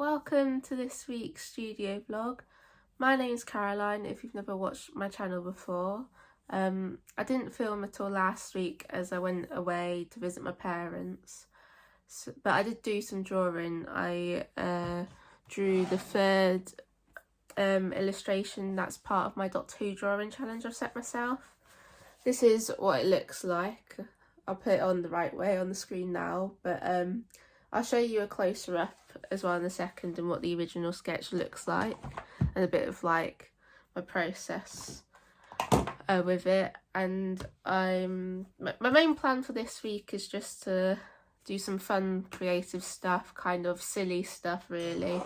welcome to this week's studio vlog. My name's Caroline, if you've never watched my channel before. I didn't film at all last week as I went away to visit my parents, but I did do some drawing. I drew the third illustration that's part of my Doctor Who drawing challenge I've set myself. This is what it looks like. I'll put it on the right way on the screen now, but I'll show you a closer up as well in a second and what the original sketch looks like and a bit of like my process with it. And my main plan for this week is just to do some fun creative stuff, kind of silly stuff really.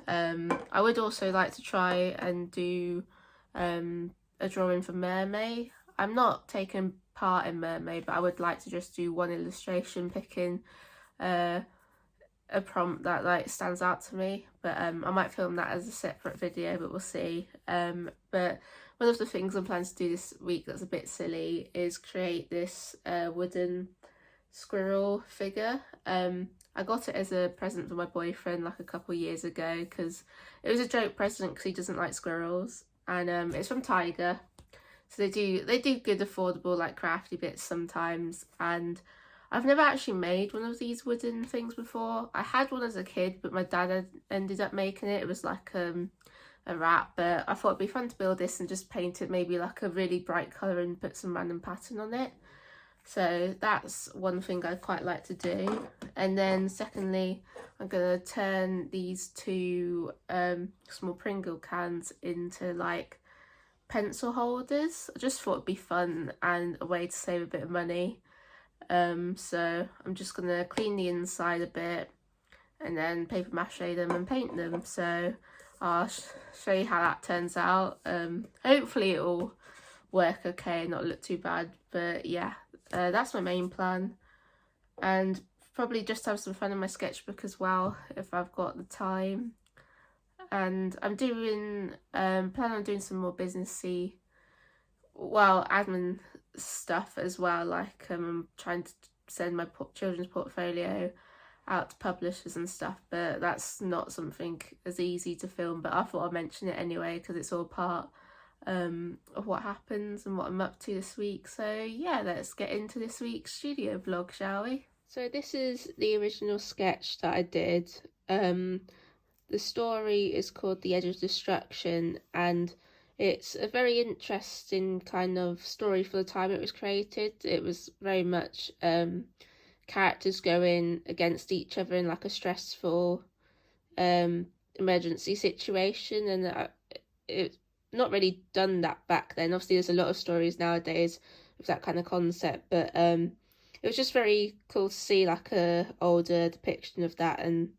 I would also like to try and do a drawing for Mermaid. I'm not taking part in Mermaid, but I would like to just do one illustration, picking a prompt that like stands out to me. But I might film that as a separate video, but we'll see. But one of the things I'm planning to do this week that's a bit silly is create this wooden squirrel figure. I got it as a present for my boyfriend like a couple years ago because it was a joke present because he doesn't like squirrels, and it's from Tiger. So they do good affordable like crafty bits sometimes, and I've never actually made one of these wooden things before. I had one as a kid, but my dad ended up making it. It was like a rat, but I thought it'd be fun to build this and just paint it maybe like a really bright colour and put some random pattern on it. So that's one thing I'd quite like to do. And then secondly, I'm going to turn these two small Pringle cans into like pencil holders. I just thought it'd be fun and a way to save a bit of money. So I'm just going to clean the inside a bit and then paper mache them and paint them. So I'll show you how that turns out. Hopefully it'll work okay and not look too bad, but yeah, that's my main plan. And probably just have some fun in my sketchbook as well if I've got the time. And I'm doing plan on doing some more businessy, well, admin stuff as well. Like I'm trying to send my children's portfolio out to publishers and stuff, but that's not something as easy to film, but I thought I'd mention it anyway because it's all part of what happens and what I'm up to this week. So yeah, let's get into this week's studio vlog, shall we? So this is the original sketch that I did. The story is called The Edge of Destruction, and it's a very interesting kind of story for the time it was created. It was very much characters going against each other in like a stressful emergency situation, and it's not really done that back then. Obviously there's a lot of stories nowadays with that kind of concept, but it was just very cool to see like a older depiction of that. And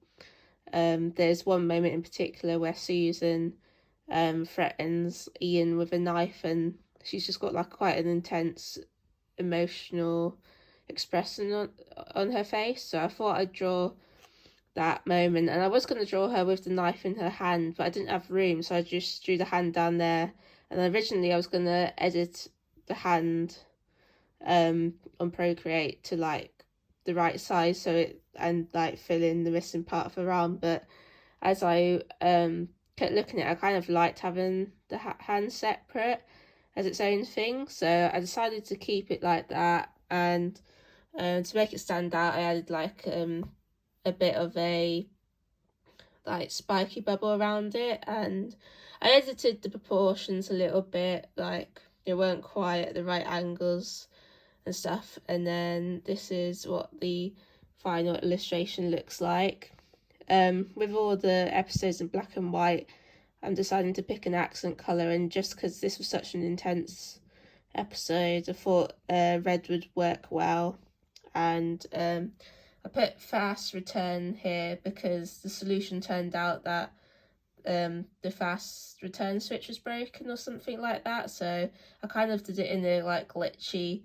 there's one moment in particular where Susan threatens Ian with a knife, and she's just got like quite an intense emotional expression on her face. So I thought I'd draw that moment, and I was going to draw her with the knife in her hand, but I didn't have room, so I just drew the hand down there. And originally I was going to edit the hand on Procreate to like the right size, so it and like fill in the missing part of her arm. But as I kept looking at it, I kind of liked having the hand separate as its own thing, so I decided to keep it like that. And to make it stand out, I added like a bit of a like spiky bubble around it, and I edited the proportions a little bit, like they weren't quite at the right angles and stuff. And then this is what the final illustration looks like. With all the episodes in black and white, I'm deciding to pick an accent colour, and just because this was such an intense episode, I thought red would work well. And I put fast return here because the solution turned out that the fast return switch was broken or something like that, so I kind of did it in a like glitchy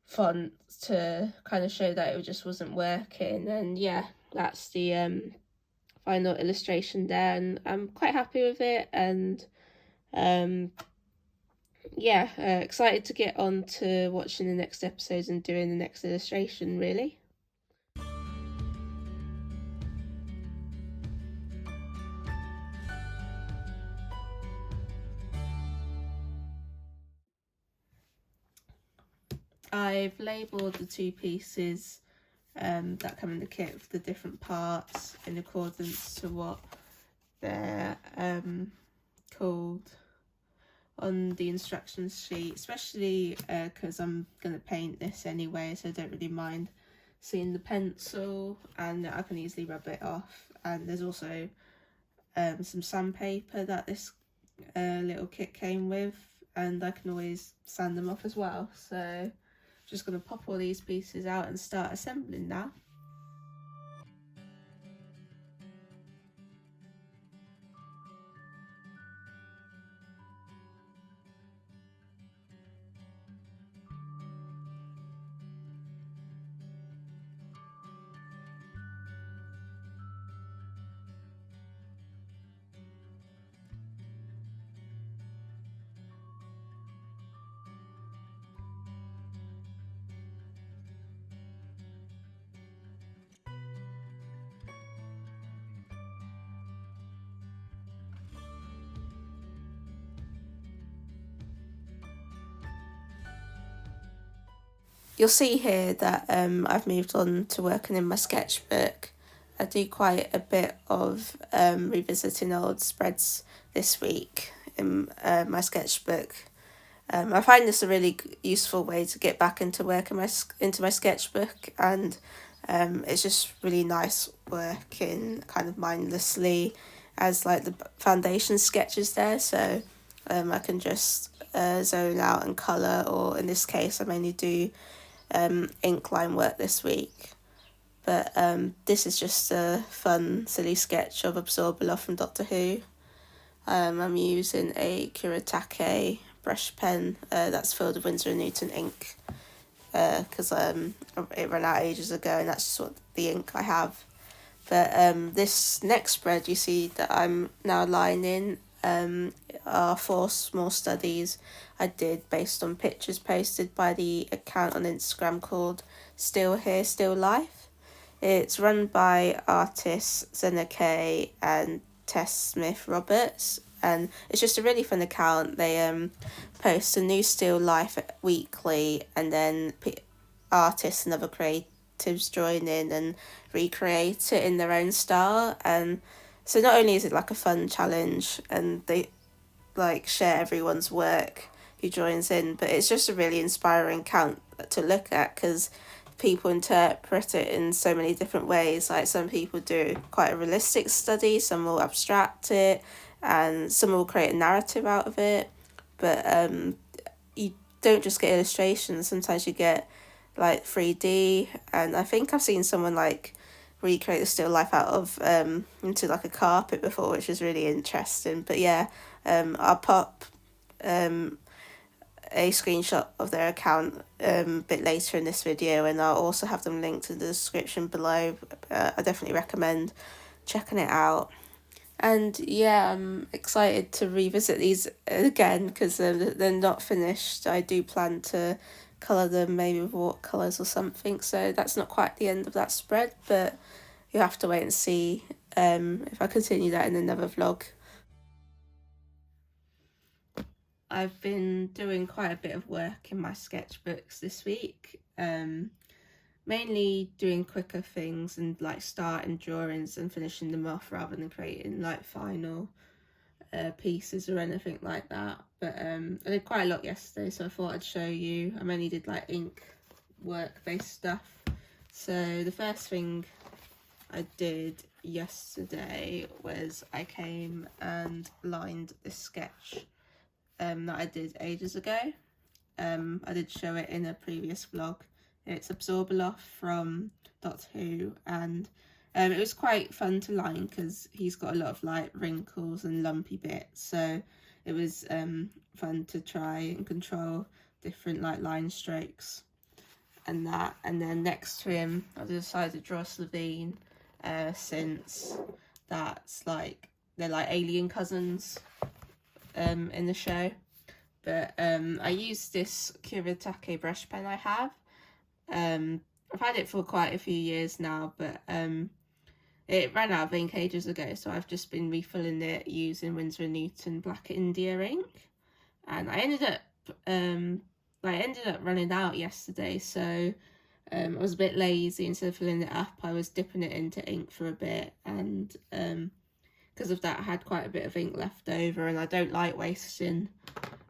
font to kind of show that it just wasn't working. And yeah, that's the final illustration there, and I'm quite happy with it. And yeah, excited to get on to watching the next episodes and doing the next illustration really. I've labelled the two pieces that come in the kit with the different parts in accordance to what they're called on the instructions sheet, especially because I'm going to paint this anyway, so I don't really mind seeing the pencil and I can easily rub it off. And there's also some sandpaper that this little kit came with, and I can always sand them off as well. So just going to pop all these pieces out and start assembling now. You'll see here that I've moved on to working in my sketchbook. I do quite a bit of revisiting old spreads this week in my sketchbook. I find this a really useful way to get back into into my sketchbook, and it's just really nice working kind of mindlessly as like the foundation sketches there, so I can just zone out and colour, or in this case I mainly do ink line work this week. But this is just a fun, silly sketch of Absorbaloff from Doctor Who. I'm using a Kuretake brush pen that's filled with Winsor & Newton ink because it ran out ages ago, and that's just what the ink I have. But this next spread you see that I'm now lining are 4 small studies I did based on pictures posted by the account on Instagram called Still Here, Still Life. It's run by artists Zena Kay and Tess Smith Roberts, and it's just a really fun account. They post a new still life weekly, and then artists and other creatives join in and recreate it in their own style. And so not only is it like a fun challenge and they like share everyone's work who joins in, but it's just a really inspiring account to look at because people interpret it in so many different ways. Like some people do quite a realistic study, some will abstract it, and some will create a narrative out of it. But you don't just get illustrations, sometimes you get like 3D, and I think I've seen someone like recreate the still life out of into like a carpet before, which is really interesting. But yeah, I'll pop a screenshot of their account a bit later in this video, and I'll also have them linked in the description below. I definitely recommend checking it out. And yeah, I'm excited to revisit these again because they're not finished. I do plan to colour them maybe with watercolours or something, so that's not quite the end of that spread, but you'll have to wait and see if I continue that in another vlog. I've been doing quite a bit of work in my sketchbooks this week, mainly doing quicker things and like starting drawings and finishing them off rather than creating like final pieces or anything like that. But I did quite a lot yesterday, so I thought I'd show you. I mainly did like ink work based stuff. So the first thing I did yesterday was I came and lined this sketch that I did ages ago. I did show it in a previous vlog. It's Absorbaloff from Doctor Who, and it was quite fun to line because he's got a lot of like wrinkles and lumpy bits, so it was fun to try and control different like line strokes and that. And then next to him I decided to draw Slovene, since that's like they're like alien cousins in the show. But I used this Kuretake brush pen I have. I've had it for quite a few years now, but it ran out of ink ages ago, so I've just been refilling it using Winsor & Newton Black India ink. And I ended up I ended up running out yesterday, so I was a bit lazy. Instead of filling it up, I was dipping it into ink for a bit, and because of that I had quite a bit of ink left over, and I don't like wasting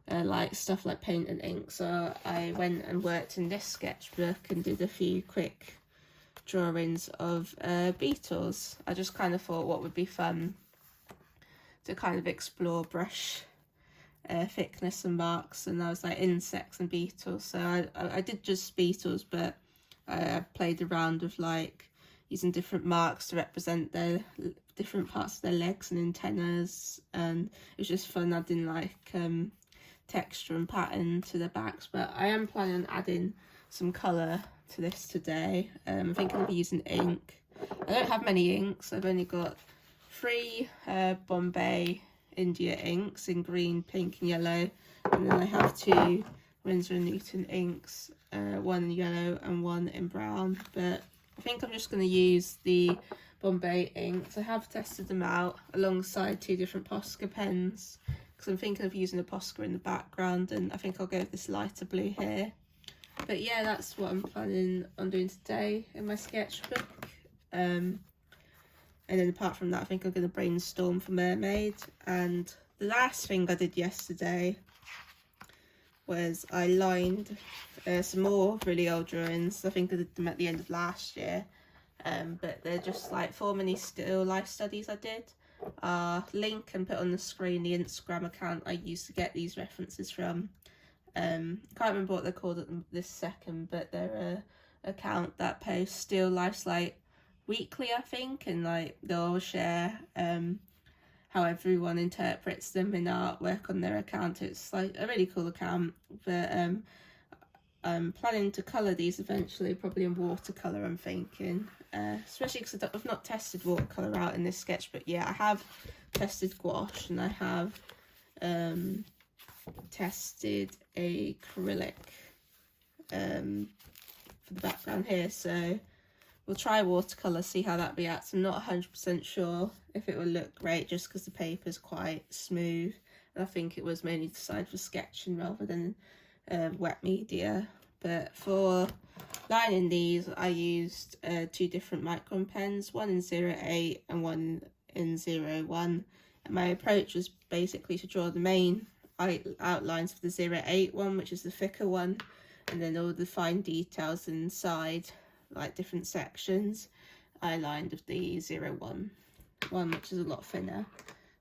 like stuff like paint and ink, so I went and worked in this sketchbook and did a few quick drawings of beetles. I just kind of thought what would be fun to kind of explore brush thickness and marks, and I was like insects and beetles, so I did just beetles, but I played around with like using different marks to represent their different parts of their legs and antennas, and it was just fun adding like texture and pattern to the backs. But I am planning on adding some colour to this today. I think I'll be using ink. I don't have many inks. I've only got 3 Bombay India inks in green, pink and yellow, and then I have 2 Winsor & Newton inks, 1 in yellow and 1 in brown. But I think I'm just going to use the Bombay inks. I have tested them out alongside 2 different Posca pens, because I'm thinking of using a Posca in the background, and I think I'll go with this lighter blue here. But yeah, that's what I'm planning on doing today in my sketchbook. And then apart from that, I think I'm going to brainstorm for Mermaid. And the last thing I did yesterday was I lined some more really old drawings. I think I did them at the end of last year. But they're just like 4 mini still life studies I did. Link and put on the screen the Instagram account I used to get these references from. Can't remember what they're called at this second, but they're a account that posts still lifes like weekly, I think, and like they'll share how everyone interprets them in artwork on their account. It's like a really cool account. But I'm planning to colour these eventually, probably in watercolour, I'm thinking, especially because I've not tested watercolour out in this sketchbook yet. I have tested gouache and I have tested acrylic for the background here, so we'll try watercolour, see how that reacts. I'm not 100% sure if it will look great just because the paper's quite smooth, and I think it was mainly designed for sketching rather than wet media. But for lining these I used 2 different micron pens, one in 08 and one in 01, and my approach was basically to draw the main outlines for the 08 one, which is the thicker one, and then all the fine details inside, like different sections, I lined with the 01 one, which is a lot thinner.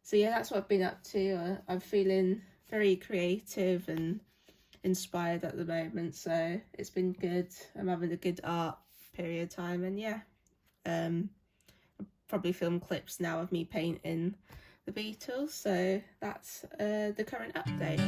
So yeah, that's what I've been up to. I'm feeling very creative and inspired at the moment, so it's been good. I'm having a good art period time, and yeah, I'll probably film clips now of me painting the beetles. So that's the current update.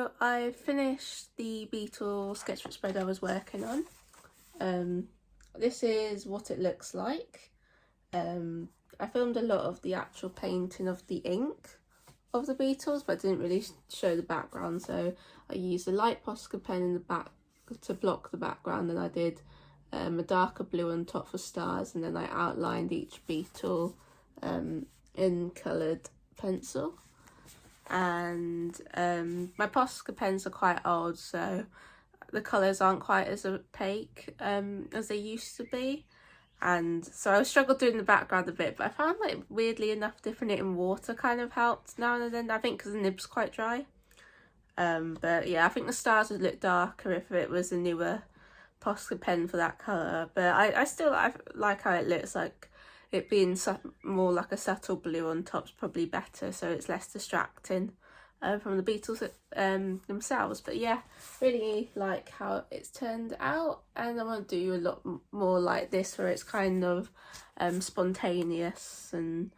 So I finished the beetle sketchbook spread I was working on. This is what it looks like. I filmed a lot of the actual painting of the ink of the beetles, but I didn't really show the background, so I used a light Posca pen in the back to block the background, and I did a darker blue on top for stars, and then I outlined each beetle in coloured pencil. And my Posca pens are quite old, so the colours aren't quite as opaque as they used to be, and so I struggled doing the background a bit, but I found like weirdly enough dipping it in water kind of helped now and then, I think because the nib's quite dry. But yeah, I think the stars would look darker if it was a newer Posca pen for that colour, but I still like how it looks. Like it being more like a subtle blue on top's probably better, so it's less distracting from the beetles themselves. But yeah, really like how it's turned out, and I want to do a lot more like this where it's kind of spontaneous and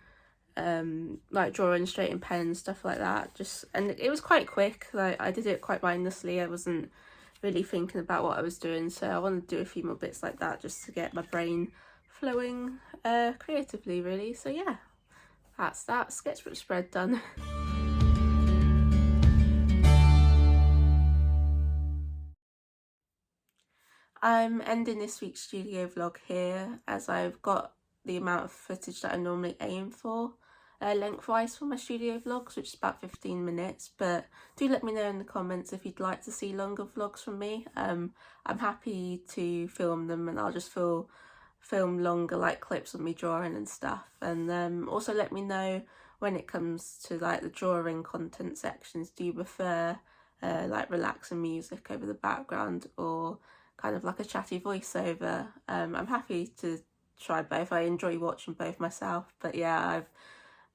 like drawing straight in pen and stuff like that. And it was quite quick, like I did it quite mindlessly. I wasn't really thinking about what I was doing, so I want to do a few more bits like that just to get my brain flowing creatively, really. So yeah, that's that sketchbook spread done. I'm ending this week's studio vlog here, as I've got the amount of footage that I normally aim for lengthwise for my studio vlogs, which is about 15 minutes, but do let me know in the comments if you'd like to see longer vlogs from me. I'm happy to film them, and I'll just film longer like clips of me drawing and stuff. And also let me know when it comes to like the drawing content sections, do you prefer like relaxing music over the background or kind of like a chatty voiceover? I'm happy to try both. I enjoy watching both myself, but yeah, I've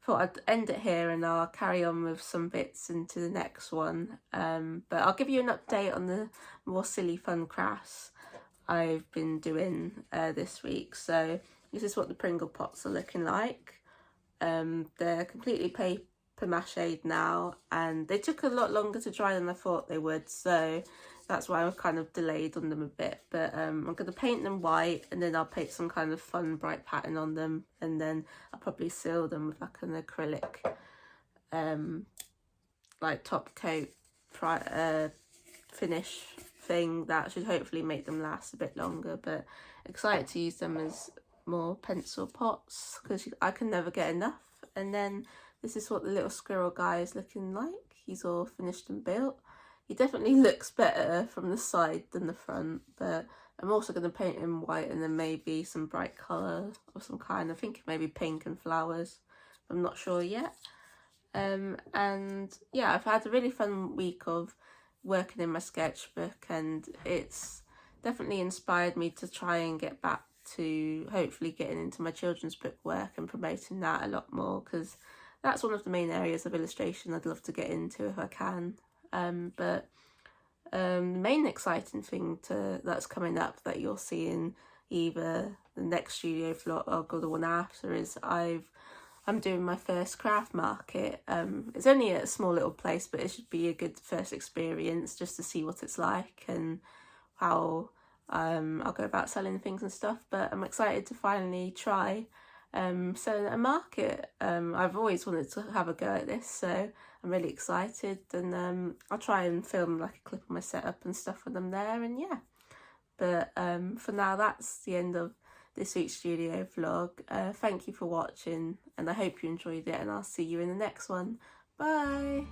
thought I'd end it here and I'll carry on with some bits into the next one. But I'll give you an update on the more silly fun crafts I've been doing this week. So this is what the Pringle pots are looking like. They're completely paper mache'd now, and they took a lot longer to dry than I thought they would, so that's why I'm kind of delayed on them a bit. But I'm going to paint them white, and then I'll paint some kind of fun bright pattern on them, and then I'll probably seal them with like an acrylic like top coat finish thing that should hopefully make them last a bit longer. But excited to use them as more pencil pots because I can never get enough. And then this is what the little squirrel guy is looking like. He's all finished and built. He definitely looks better from the side than the front, but I'm also going to paint him white and then maybe some bright colour of some kind. I think maybe pink and flowers. I'm not sure yet. And yeah, I've had a really fun week of working in my sketchbook, and it's definitely inspired me to try and get back to hopefully getting into my children's book work and promoting that a lot more, because that's one of the main areas of illustration I'd love to get into if I can. But the main exciting thing that's coming up that you'll see in either the next studio vlog or the one after is I'm doing my first craft market. It's only a small little place, but it should be a good first experience just to see what it's like and how I'll go about selling things and stuff. But I'm excited to finally try selling at a market. I've always wanted to have a go at this, so I'm really excited, and I'll try and film like a clip of my setup and stuff when I'm there. And yeah, but for now, that's the end of this week's studio vlog. Thank you for watching, and I hope you enjoyed it, and I'll see you in the next one. Bye.